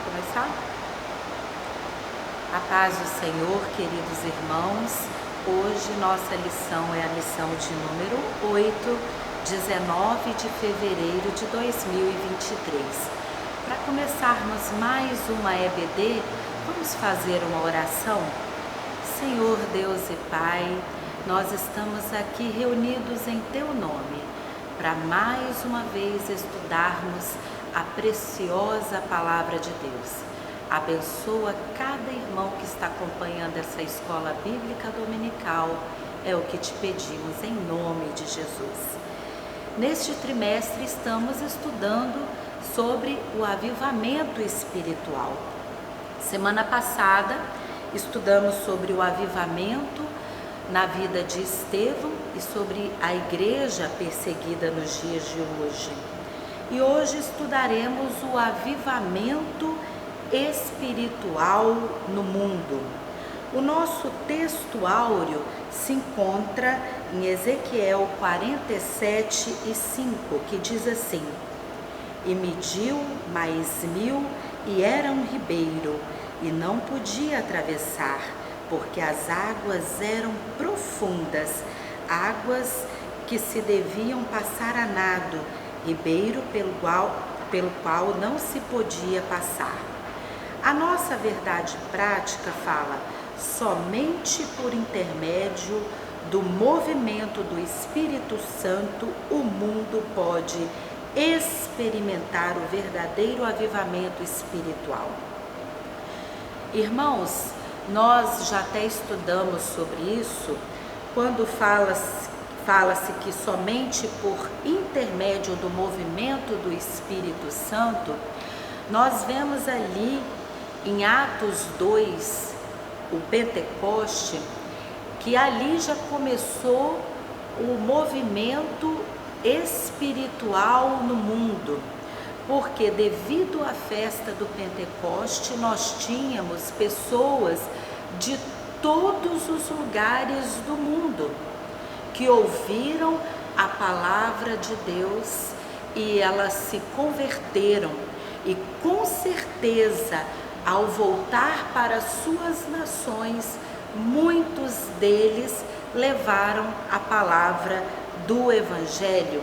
começar? A paz do Senhor, queridos irmãos. Hoje nossa lição é a lição de número 8, 19 de fevereiro de 2023. Para começarmos mais uma EBD, vamos fazer uma oração? Senhor Deus e Pai, nós estamos aqui reunidos em Teu nome, para mais uma vez estudarmos a preciosa Palavra de Deus. Abençoa cada irmão que está acompanhando essa escola bíblica dominical, é o que te pedimos em nome de Jesus. Neste trimestre estamos estudando sobre o avivamento espiritual. Semana passada estudamos sobre o avivamento na vida de Estevão e sobre a igreja perseguida nos dias de hoje. E hoje estudaremos o avivamento espiritual no mundo. O nosso texto áureo se encontra em Ezequiel 47:5, que diz assim: E mediu mais 1000 e era um ribeiro, e não podia atravessar, porque as águas eram profundas, águas que se deviam passar a nado, ribeiro pelo qual não se podia passar. A nossa verdade prática fala: somente por intermédio do movimento do Espírito Santo o mundo pode experimentar o verdadeiro avivamento espiritual. Irmãos, nós já até estudamos sobre isso, quando fala-se que somente por intermédio do movimento do Espírito Santo, nós vemos ali em Atos 2, o Pentecoste, que ali já começou o movimento espiritual no mundo, porque devido à festa do Pentecoste, nós tínhamos pessoas de todos os lugares do mundo que ouviram a palavra de Deus e elas se converteram, e com certeza, ao voltar para suas nações, muitos deles levaram a palavra do Evangelho.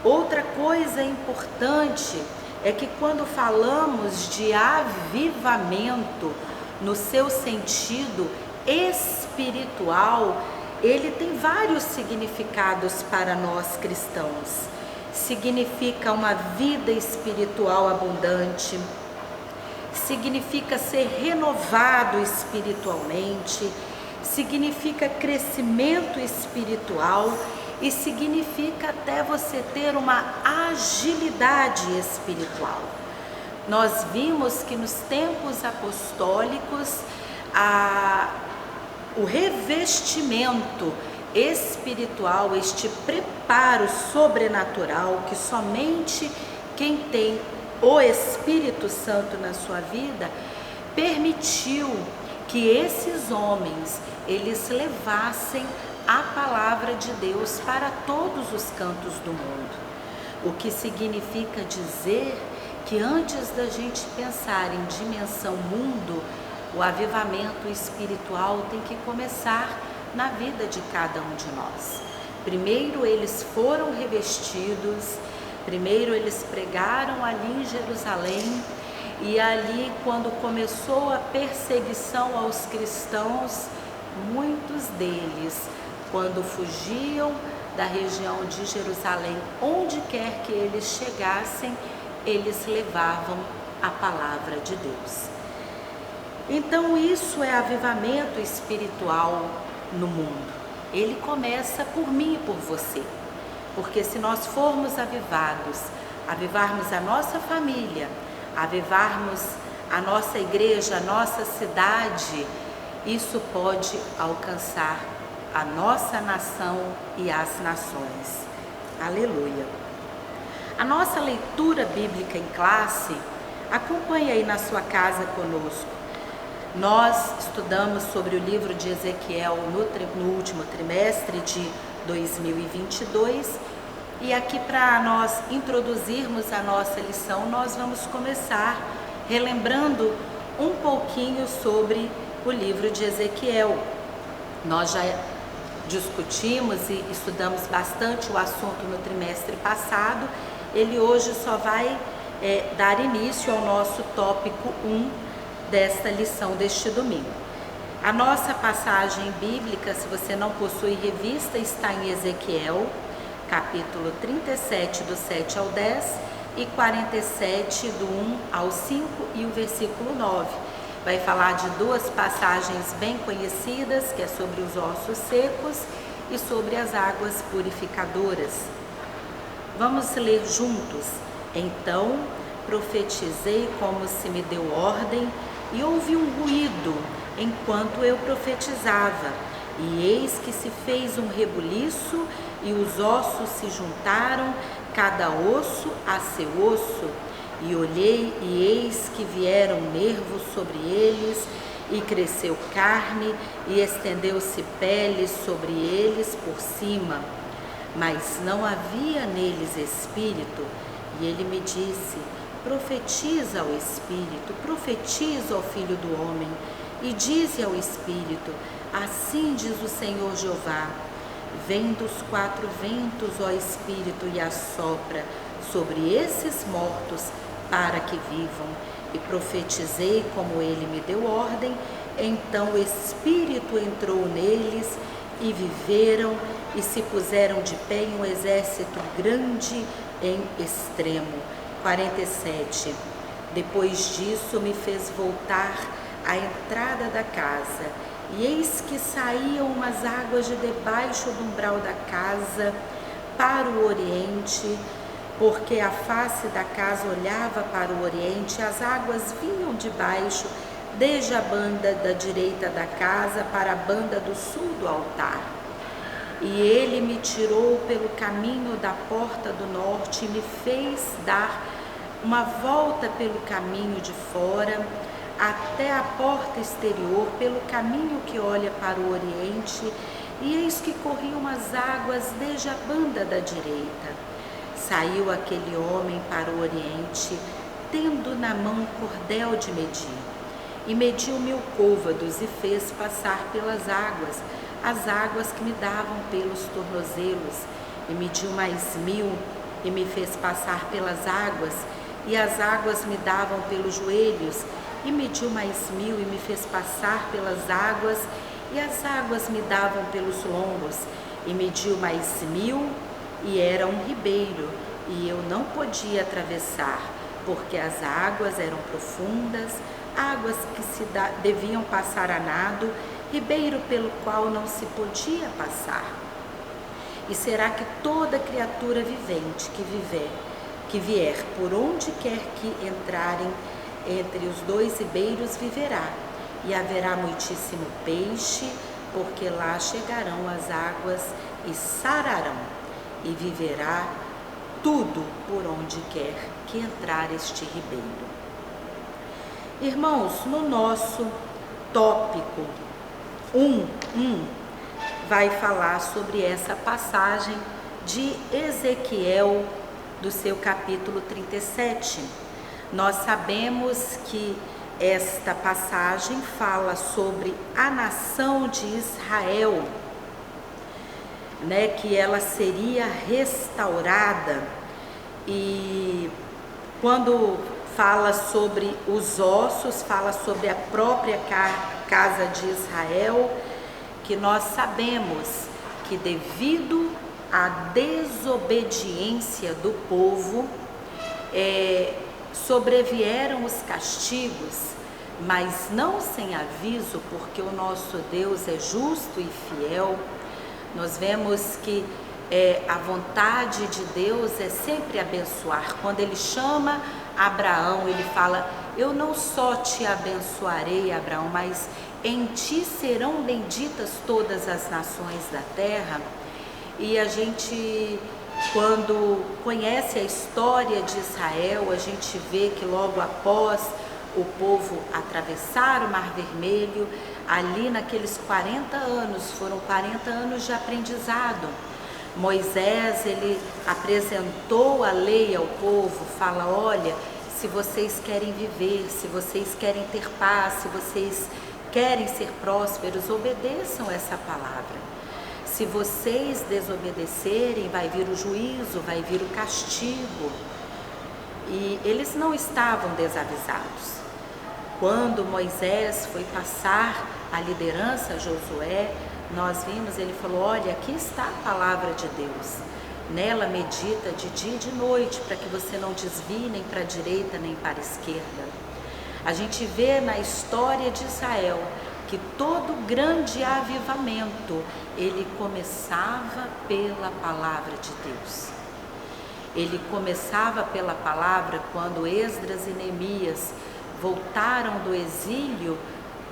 Outra coisa importante é que quando falamos de avivamento, no seu sentido espiritual, ele tem vários significados para nós cristãos. Significa uma vida espiritual abundante, significa ser renovado espiritualmente, significa crescimento espiritual e significa até você ter uma agilidade espiritual. Nós vimos que nos tempos apostólicos, o revestimento espiritual, este preparo sobrenatural que somente quem tem o Espírito Santo na sua vida, permitiu que esses homens, eles levassem a palavra de Deus para todos os cantos do mundo. O que significa dizer que antes da gente pensar em dimensão mundo, o avivamento espiritual tem que começar na vida de cada um de nós. Primeiro eles foram revestidos, primeiro eles pregaram ali em Jerusalém, e ali quando começou a perseguição aos cristãos, muitos deles, quando fugiam da região de Jerusalém, onde quer que eles chegassem, eles levavam a palavra de Deus. Então isso é avivamento espiritual no mundo. Ele começa por mim e por você. Porque se nós formos avivarmos a nossa família, avivarmos a nossa igreja, a nossa cidade, isso pode alcançar a nossa nação e as nações. Aleluia! A nossa leitura bíblica em classe, acompanhe aí na sua casa conosco. Nós estudamos sobre o livro de Ezequiel no último trimestre de 2022, e aqui para nós introduzirmos a nossa lição, nós vamos começar relembrando um pouquinho sobre o livro de Ezequiel. Nós já discutimos e estudamos bastante o assunto no trimestre passado. Ele hoje só vai dar início ao nosso tópico 1 desta lição deste domingo. A nossa passagem bíblica, se você não possui revista, está em Ezequiel, capítulo 37, do 7 ao 10, e 47, do 1 ao 5, e o versículo 9. Vai falar de duas passagens bem conhecidas, que é sobre os ossos secos e sobre as águas purificadoras. Vamos ler juntos. Então profetizei como se me deu ordem, e houve um ruído enquanto eu profetizava, e eis que se fez um rebuliço, e os ossos se juntaram, cada osso a seu osso. E olhei, e eis que vieram nervos sobre eles, e cresceu carne, e estendeu-se pele sobre eles por cima. Mas não havia neles espírito. E ele me disse: profetiza ao espírito, profetiza ao filho do homem, e dize ao espírito: assim diz o Senhor Jeová: vem dos quatro ventos, ó espírito, e assopra sobre esses mortos, para que vivam. E profetizei como ele me deu ordem. Então o espírito entrou neles, e viveram, e se puseram de pé em um exército grande em extremo. 47. Depois disso me fez voltar à entrada da casa, e eis que saíam umas águas de debaixo do umbral da casa para o oriente, porque a face da casa olhava para o oriente. As águas vinham de baixo, desde a banda da direita da casa para a banda do sul do altar. E ele me tirou pelo caminho da porta do norte, e me fez dar uma volta pelo caminho de fora, até a porta exterior, pelo caminho que olha para o oriente, e eis que corriam as águas desde a banda da direita. Saiu aquele homem para o oriente, tendo na mão um cordel de medir, e mediu 1000 côvados, e fez passar pelas águas, as águas que me davam pelos tornozelos, e mediu mais 1000, e me fez passar pelas águas, e as águas me davam pelos joelhos, e mediu mais 1000, e me fez passar pelas águas, e as águas me davam pelos lombos, e mediu mais 1000, e era um ribeiro, e eu não podia atravessar, porque as águas eram profundas, águas que deviam passar a nado, ribeiro pelo qual não se podia passar. E será que toda criatura vivente que vier por onde quer que entrarem entre os dois ribeiros viverá, e haverá muitíssimo peixe, porque lá chegarão as águas e sararão, e viverá tudo por onde quer que entrar este ribeiro. Irmãos, no nosso tópico 1 vai falar sobre essa passagem de Ezequiel, do seu capítulo 37. Nós sabemos que esta passagem fala sobre a nação de Israel, que ela seria restaurada. E quando fala sobre os ossos, fala sobre a própria casa de Israel, que nós sabemos que devido à desobediência do povo, sobrevieram os castigos, mas não sem aviso, porque o nosso Deus é justo e fiel. Nós vemos que a vontade de Deus é sempre abençoar. Quando ele chama Abraão, ele fala: eu não só te abençoarei, Abraão, mas em ti serão benditas todas as nações da terra. E a gente, quando conhece a história de Israel, a gente vê que logo após o povo atravessar o Mar Vermelho, ali naqueles 40 anos, foram 40 anos de aprendizado. Moisés, ele apresentou a lei ao povo, fala: olha, se vocês querem viver, se vocês querem ter paz, se vocês querem ser prósperos, obedeçam essa palavra. Se vocês desobedecerem, vai vir o juízo, vai vir o castigo. E eles não estavam desavisados. Quando Moisés foi passar a liderança a Josué, nós vimos, ele falou: olha, aqui está a palavra de Deus. Nela medita de dia e de noite, para que você não desvie nem para a direita nem para a esquerda. A gente vê na história de Israel que todo grande avivamento, ele começava pela palavra de Deus. Ele começava pela palavra quando Esdras e Neemias voltaram do exílio.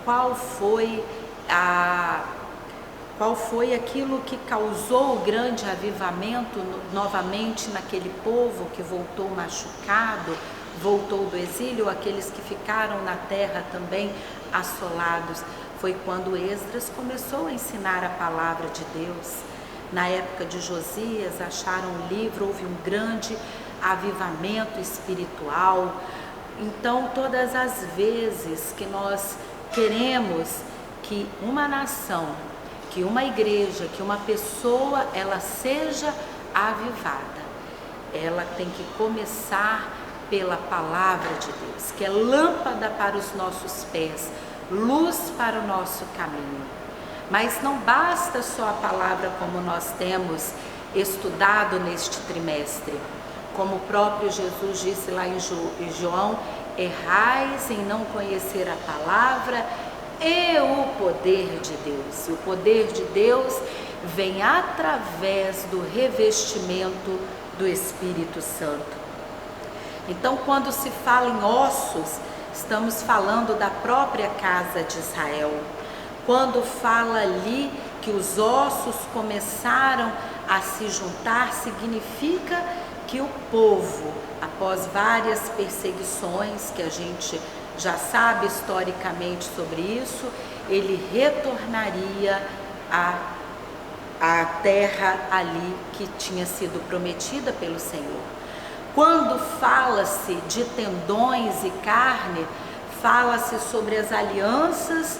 Qual foi aquilo que causou o grande avivamento novamente naquele povo que voltou machucado, voltou do exílio, aqueles que ficaram na terra também assolados? Foi quando Esdras começou a ensinar a palavra de Deus. Na época de Josias, acharam um livro, houve um grande avivamento espiritual. Então, todas as vezes que nós queremos que uma nação, que uma igreja, que uma pessoa, ela seja avivada, ela tem que começar pela palavra de Deus, que é lâmpada para os nossos pés, luz para o nosso caminho. Mas não basta só a palavra como nós temos estudado neste trimestre. Como o próprio Jesus disse lá em João: errais em não conhecer a palavra e o poder de Deus. E o poder de Deus vem através do revestimento do Espírito Santo. Então, quando se fala em ossos, estamos falando da própria casa de Israel. Quando fala ali que os ossos começaram a se juntar, significa que o povo, após várias perseguições, que a gente já sabe historicamente sobre isso, ele retornaria à terra ali que tinha sido prometida pelo Senhor. Quando fala-se de tendões e carne, fala-se sobre as alianças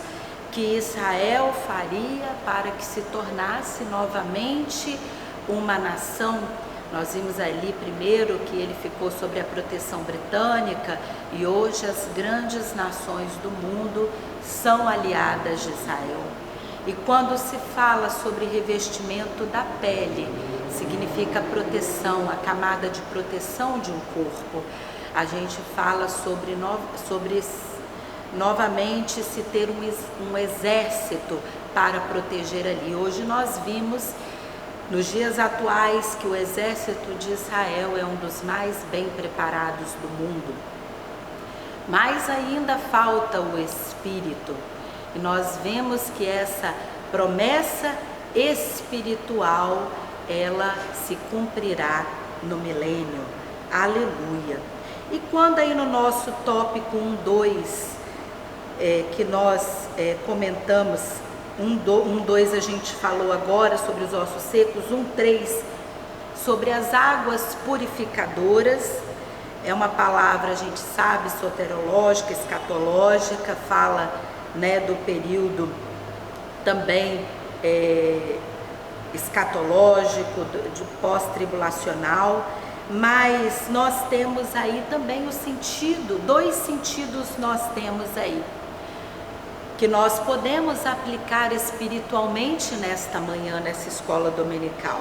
que Israel faria para que se tornasse novamente uma nação. Nós vimos ali primeiro que ele ficou sob a proteção britânica e hoje as grandes nações do mundo são aliadas de Israel. E quando se fala sobre revestimento da pele, significa proteção, a camada de proteção de um corpo. A gente fala sobre novamente se ter um exército para proteger ali. Hoje nós vimos nos dias atuais que o exército de Israel é um dos mais bem preparados do mundo. Mas ainda falta o Espírito. E nós vemos que essa promessa espiritual, ela se cumprirá no milênio. Aleluia! E quando aí no nosso tópico 1.2, que nós comentamos, 1.2 a gente falou agora sobre os ossos secos, 1.3 sobre as águas purificadoras. É uma palavra, a gente sabe, soterológica, escatológica, fala, né, do período também escatológico, de pós-tribulacional. Mas nós temos aí também o sentido, dois sentidos nós temos aí, que nós podemos aplicar espiritualmente nesta manhã, nessa escola dominical.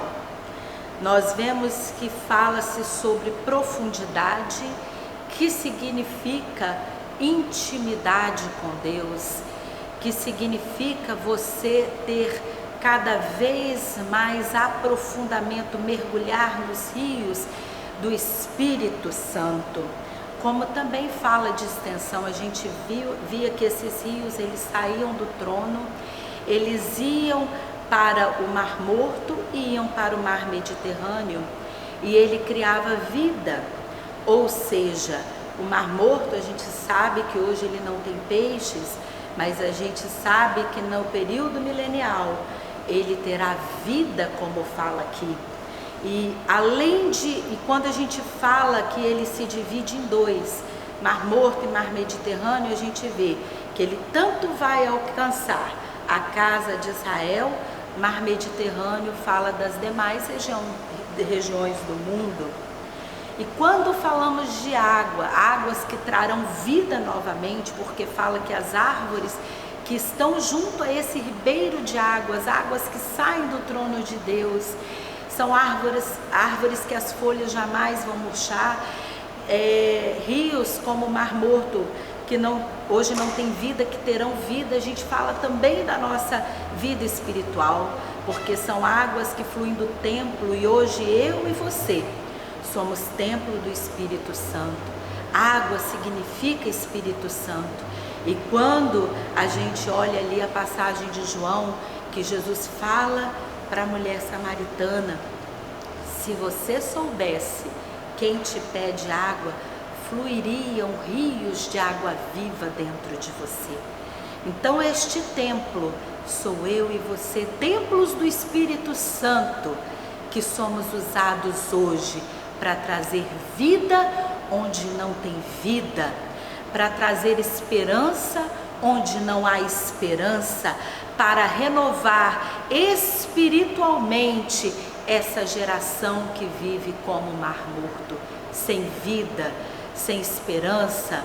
Nós vemos que fala-se sobre profundidade, que significa intimidade com Deus, que significa você ter cada vez mais aprofundamento, mergulhar nos rios do Espírito Santo. Como também fala de extensão, a gente via que esses rios, eles saíam do trono, eles iam para o Mar Morto e iam para o Mar Mediterrâneo, e ele criava vida. Ou seja, o Mar Morto, a gente sabe que hoje ele não tem peixes, mas a gente sabe que no período milenial ele terá vida, como fala aqui. E quando a gente fala que ele se divide em dois, Mar Morto e Mar Mediterrâneo, a gente vê que ele tanto vai alcançar a casa de Israel. Mar Mediterrâneo fala das demais regiões do mundo. E quando falamos de água, águas que trarão vida novamente, porque fala que as árvores que estão junto a esse ribeiro de águas, águas que saem do trono de Deus, são árvores que as folhas jamais vão murchar, rios como o Mar Morto, que hoje não tem vida, que terão vida. A gente fala também da nossa vida espiritual, porque são águas que fluem do templo, e hoje eu e você somos templo do Espírito Santo. Água significa Espírito Santo. E quando a gente olha ali a passagem de João, que Jesus fala para a mulher samaritana: se você soubesse quem te pede água, fluiriam rios de água viva dentro de você. Então este templo sou eu e você, templos do Espírito Santo, que somos usados hoje para trazer vida onde não tem vida, para trazer esperança onde não há esperança, para renovar espiritualmente essa geração que vive como Mar Morto, sem vida, sem esperança.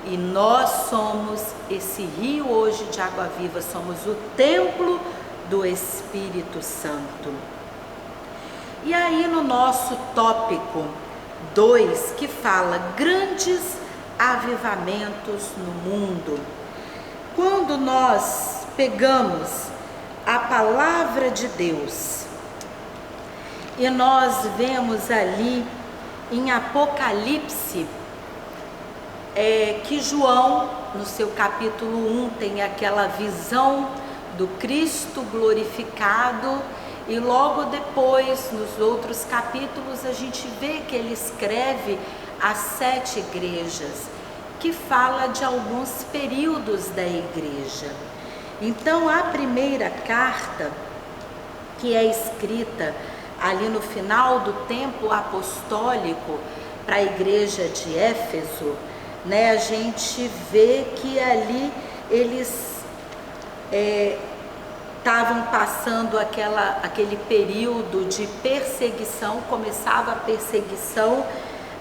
E nós somos esse rio hoje de água viva, somos o templo do Espírito Santo. E aí no nosso tópico 2, que fala grandes avivamentos no mundo, quando nós pegamos a palavra de Deus e nós vemos ali em Apocalipse, que João, no seu capítulo 1, tem aquela visão do Cristo glorificado, e logo depois, nos outros capítulos, a gente vê que ele escreve as 7 igrejas, que fala de alguns períodos da igreja. Então, a primeira carta, que é escrita ali no final do tempo apostólico para a igreja de Éfeso, né, a gente vê que ali eles estavam passando aquele período de perseguição, começava a perseguição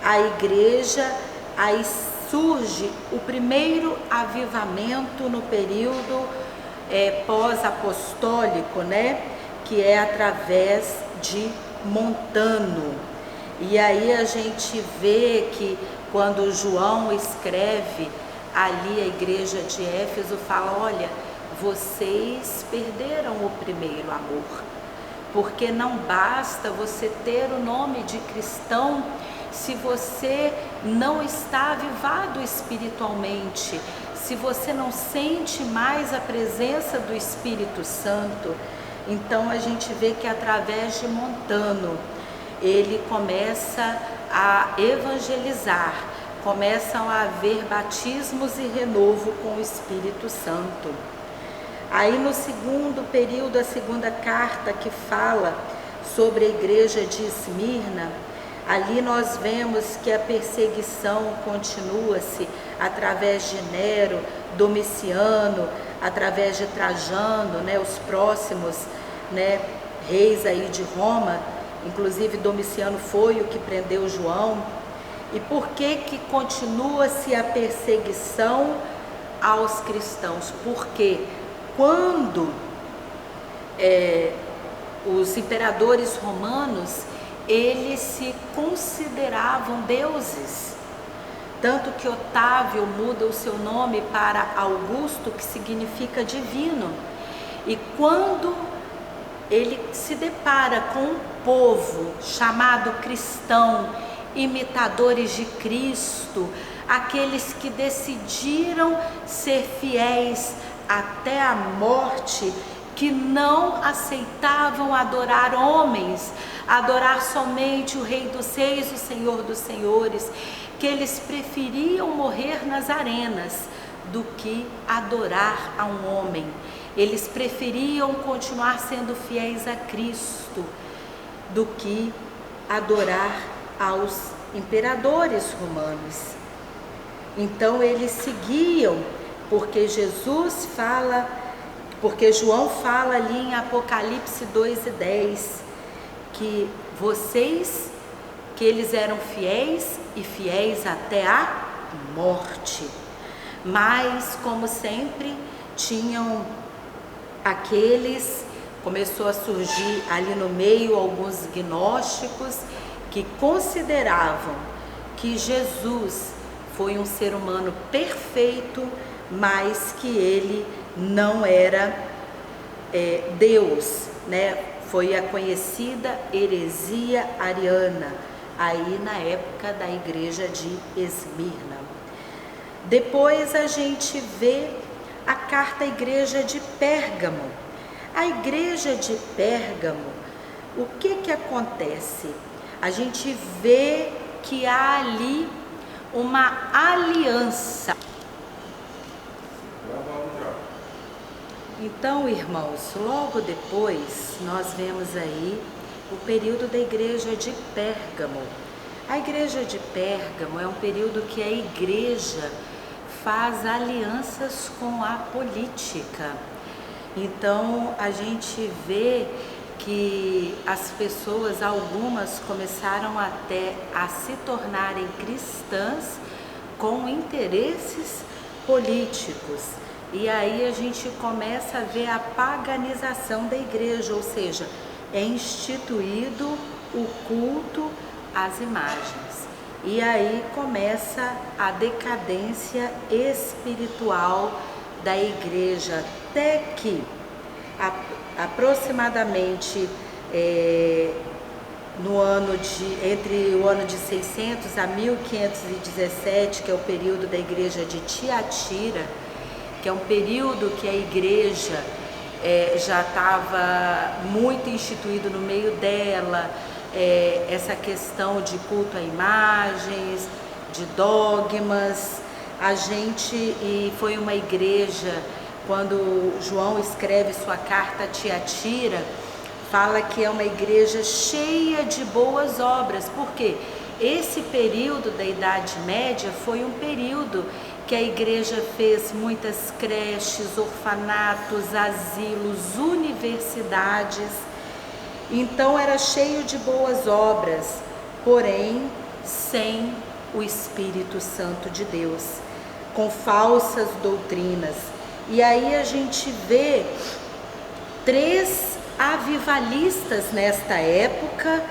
à igreja, aí surge o primeiro avivamento no período pós-apostólico, né, que é através de Montano. E aí a gente vê que quando João escreve ali a igreja de Éfeso, fala: olha, vocês perderam o primeiro amor, porque não basta você ter o nome de cristão se você não está avivado espiritualmente, se você não sente mais a presença do Espírito Santo. Então a gente vê que através de Montano ele começa a evangelizar, começam a haver batismos e renovo com o Espírito Santo. Aí no segundo período, a segunda carta, que fala sobre a igreja de Esmirna, ali nós vemos que a perseguição continua-se através de Nero, Domiciano, através de Trajano, né, os próximos, né, reis aí de Roma. Inclusive Domiciano foi o que prendeu João. E por que continua-se a perseguição aos cristãos? Porque quando os imperadores romanos, eles se consideravam deuses, tanto que Otávio muda o seu nome para Augusto, que significa divino. E quando ele se depara com um povo chamado cristão, imitadores de Cristo, aqueles que decidiram ser fiéis até a morte, que não aceitavam adorar homens, adorar somente o Rei dos Reis, o Senhor dos Senhores, que eles preferiam morrer nas arenas do que adorar a um homem. Eles preferiam continuar sendo fiéis a Cristo do que adorar aos imperadores romanos. Então eles seguiam, porque João fala ali em Apocalipse 2:10, que eles eram fiéis e fiéis até a morte. Mas, como sempre, tinham começou a surgir ali no meio alguns gnósticos que consideravam que Jesus foi um ser humano perfeito, mas que ele não era Deus, né? Foi a conhecida heresia ariana, aí na época da igreja de Esmirna. Depois a gente vê a carta à igreja de Pérgamo. A igreja de Pérgamo, o que acontece? A gente vê que há ali uma aliança. Então, irmãos, logo depois nós vemos aí o período da igreja de Pérgamo. A igreja de Pérgamo é um período que a igreja faz alianças com a política. Então, a gente vê que as pessoas, algumas, começaram até a se tornarem cristãs com interesses políticos. E aí a gente começa a ver a paganização da igreja, ou seja, é instituído o culto às imagens. E aí começa a decadência espiritual da igreja, até que aproximadamente entre o ano de 600 a 1517, que é o período da igreja de Tiatira, que é um período que a igreja já estava muito instituído no meio dela, essa questão de culto a imagens, de dogmas. E foi uma igreja, quando João escreve sua carta a Tiatira, fala que é uma igreja cheia de boas obras, porque esse período da Idade Média foi um período que a igreja fez muitas creches, orfanatos, asilos, universidades. Então era cheio de boas obras, porém sem o Espírito Santo de Deus, com falsas doutrinas. E aí a gente vê 3 avivalistas nesta época,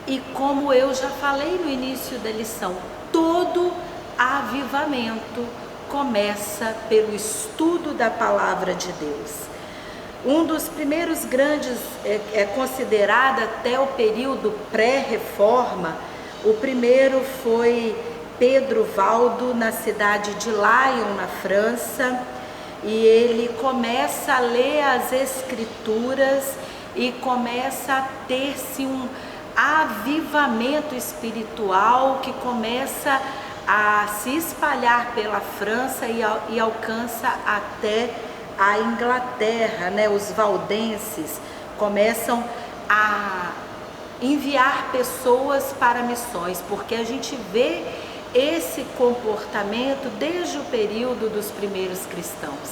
e como eu já falei no início da lição, todo avivamento começa pelo estudo da palavra de Deus. Um dos primeiros grandes é considerado até o período pré-reforma. O primeiro foi Pedro Valdo, na cidade de Lyon, na França, e ele começa a ler as escrituras e começa a ter-se um avivamento espiritual que começa a se espalhar pela França e alcança até a Inglaterra, né? Os valdenses começam a enviar pessoas para missões, porque a gente vê esse comportamento desde o período dos primeiros cristãos,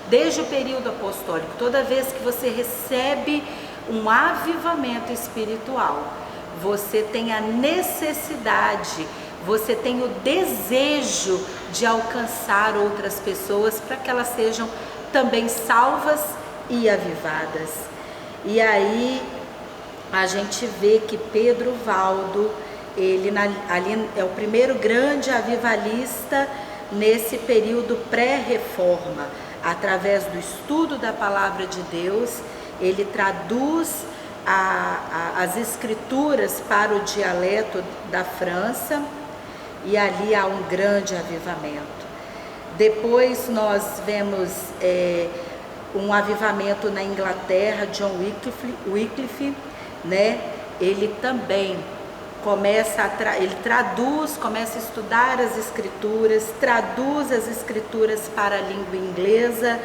desde o período apostólico. Toda vez que você recebe um avivamento espiritual, você tem a necessidade, você tem o desejo de alcançar outras pessoas para que elas sejam também salvas e avivadas. E aí a gente vê que Pedro Valdo, ele ali é o primeiro grande avivalista nesse período pré-reforma. Através do estudo da palavra de Deus, ele traduz as escrituras para o dialeto da França, e ali há um grande avivamento. Depois nós vemos um avivamento na Inglaterra, John Wycliffe, né? Ele também ele traduz, começa a estudar as escrituras, traduz as escrituras para a língua inglesa.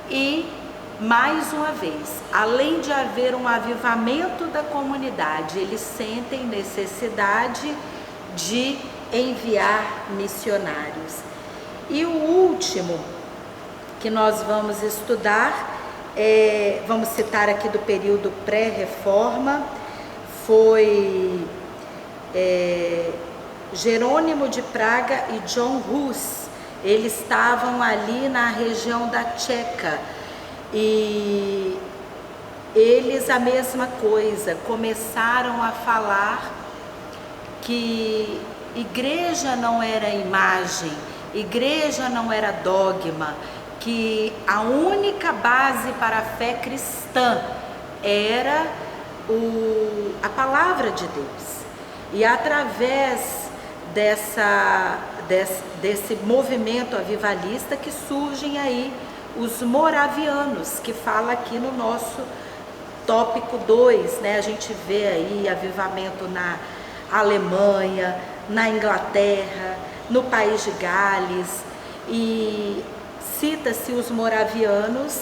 E mais uma vez, além de haver um avivamento da comunidade, eles sentem necessidade de enviar missionários. E o último que nós vamos estudar, vamos citar aqui do período pré-reforma, foi Jerônimo de Praga e John Hus. Eles estavam ali na região da Tcheca e eles a mesma coisa, começaram a falar que igreja não era imagem, igreja não era dogma, que a única base para a fé cristã era a palavra de Deus. E através desse movimento avivalista que surgem aí os moravianos, que fala aqui no nosso tópico 2, né? A gente vê aí avivamento na Alemanha, na Inglaterra, no país de Gales, e cita-se os moravianos,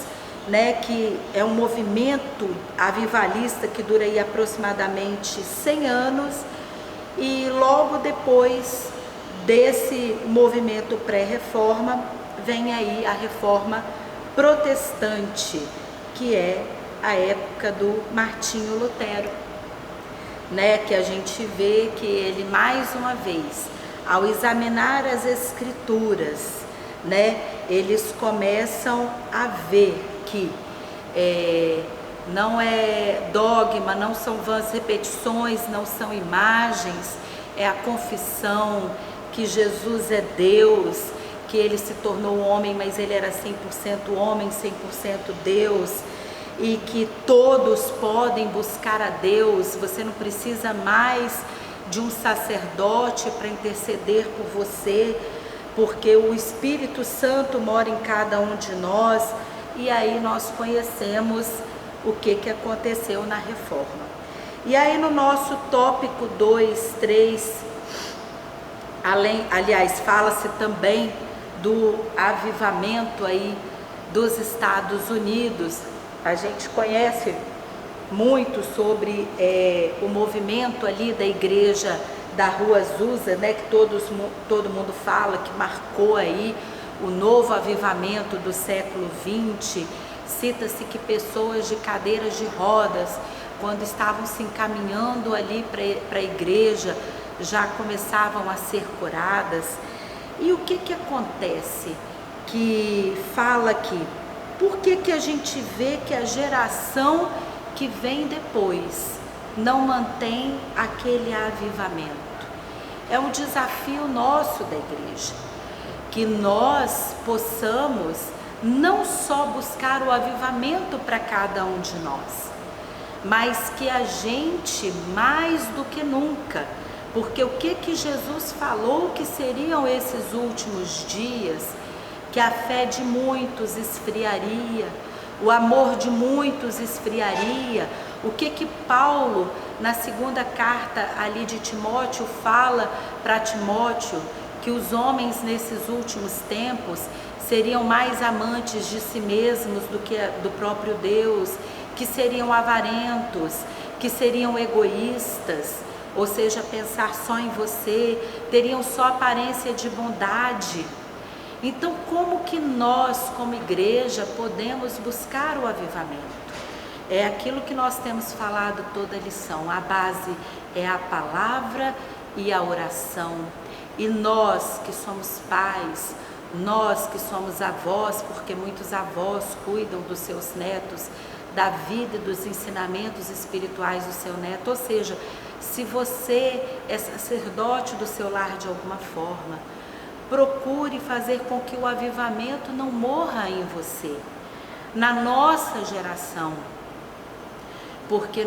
né, que é um movimento avivalista que dura aí aproximadamente 100 anos, e logo depois desse movimento pré-reforma vem aí a reforma protestante, que é a época do Martinho Lutero, né, que a gente vê que ele mais uma vez, ao examinar as escrituras, né, eles começam a ver que não é dogma, não são vãs repetições, não são imagens, é a confissão que Jesus é Deus, que ele se tornou homem, mas ele era 100% homem, 100% Deus, e que todos podem buscar a Deus. Você não precisa mais de um sacerdote para interceder por você, porque o Espírito Santo mora em cada um de nós. E aí nós conhecemos o que aconteceu na reforma. E aí no nosso tópico 2, 3, aliás, fala-se também do avivamento aí dos Estados Unidos. A gente conhece muito sobre o movimento ali da igreja da Rua Azusa, né, que todo mundo fala que marcou aí o novo avivamento do século XX. Cita-se que pessoas de cadeiras de rodas, quando estavam se encaminhando ali para a igreja, já começavam a ser curadas. E o que acontece? Que fala aqui, por que a gente vê que a geração que vem depois não mantém aquele avivamento? É um desafio nosso da igreja, que nós possamos não só buscar o avivamento para cada um de nós, mas que a gente, mais do que nunca, porque o que Jesus falou que seriam esses últimos dias, que a fé de muitos esfriaria, o amor de muitos esfriaria. O que Paulo, na segunda carta ali de Timóteo, fala para Timóteo? Que os homens nesses últimos tempos seriam mais amantes de si mesmos do que do próprio Deus, que seriam avarentos, que seriam egoístas, ou seja, pensar só em você, teriam só aparência de bondade. Então, como que nós, como igreja, podemos buscar o avivamento? É aquilo que nós temos falado toda a lição. A base é a palavra e a oração. E nós que somos pais, nós que somos avós, porque muitos avós cuidam dos seus netos, da vida e dos ensinamentos espirituais do seu neto. Ou seja, se você é sacerdote do seu lar de alguma forma, procure fazer com que o avivamento não morra em você, na nossa geração, porque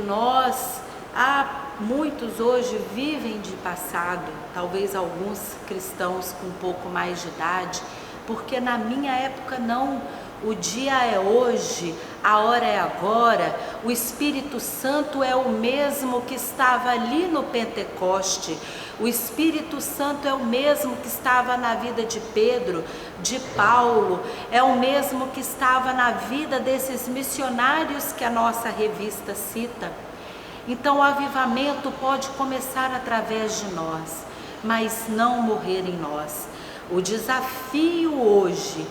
muitos hoje vivem de passado, talvez alguns cristãos com um pouco mais de idade, porque na minha época não. O dia é hoje, a hora é agora. O Espírito Santo é o mesmo que estava ali no Pentecoste. O Espírito Santo é o mesmo que estava na vida de Pedro, de Paulo, é o mesmo que estava na vida desses missionários que a nossa revista cita. Então o avivamento pode começar através de nós, mas não morrer em nós. O desafio hoje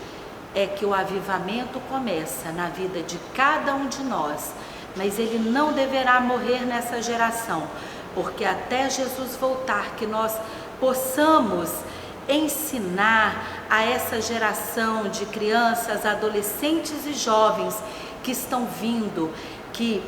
é que o avivamento começa na vida de cada um de nós, mas ele não deverá morrer nessa geração, porque até Jesus voltar, que nós possamos ensinar a essa geração de crianças, adolescentes e jovens que estão vindo, que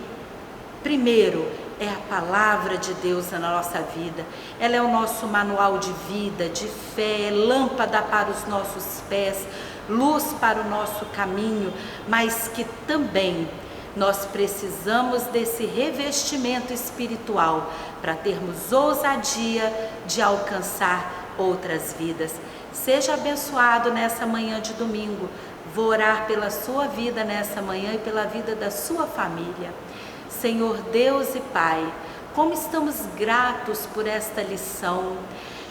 primeiro é a palavra de Deus na nossa vida, ela é o nosso manual de vida, de fé, é lâmpada para os nossos pés, luz para o nosso caminho, mas que também nós precisamos desse revestimento espiritual para termos ousadia de alcançar outras vidas. Seja abençoado nessa manhã de domingo. Vou orar pela sua vida nessa manhã e pela vida da sua família. Senhor Deus e Pai, como estamos gratos por esta lição.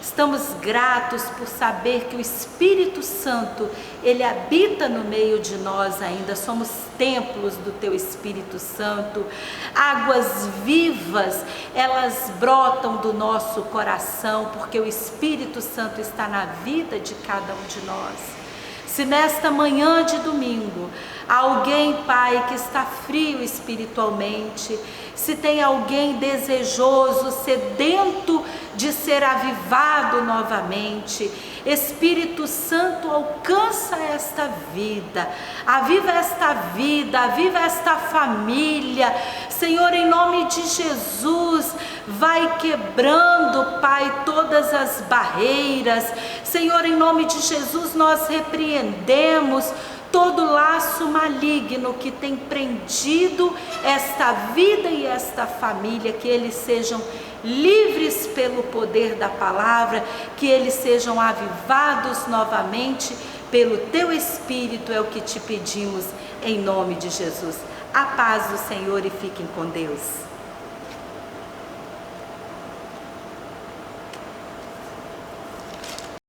Estamos gratos por saber que o Espírito Santo, ele habita no meio de nós ainda, somos templos do Teu Espírito Santo. Águas vivas, elas brotam do nosso coração, porque o Espírito Santo está na vida de cada um de nós. Se nesta manhã de domingo, alguém, Pai, que está frio espiritualmente, se tem alguém desejoso, sedento de ser avivado novamente, Espírito Santo, alcança esta vida, aviva esta família, Senhor, em nome de Jesus, vai quebrando, Pai, todas as barreiras, Senhor, em nome de Jesus, nós repreendemos todo laço maligno que tem prendido esta vida e esta família, que eles sejam livres pelo poder da palavra, que eles sejam avivados novamente pelo Teu Espírito, é o que te pedimos em nome de Jesus. A paz do Senhor e fiquem com Deus.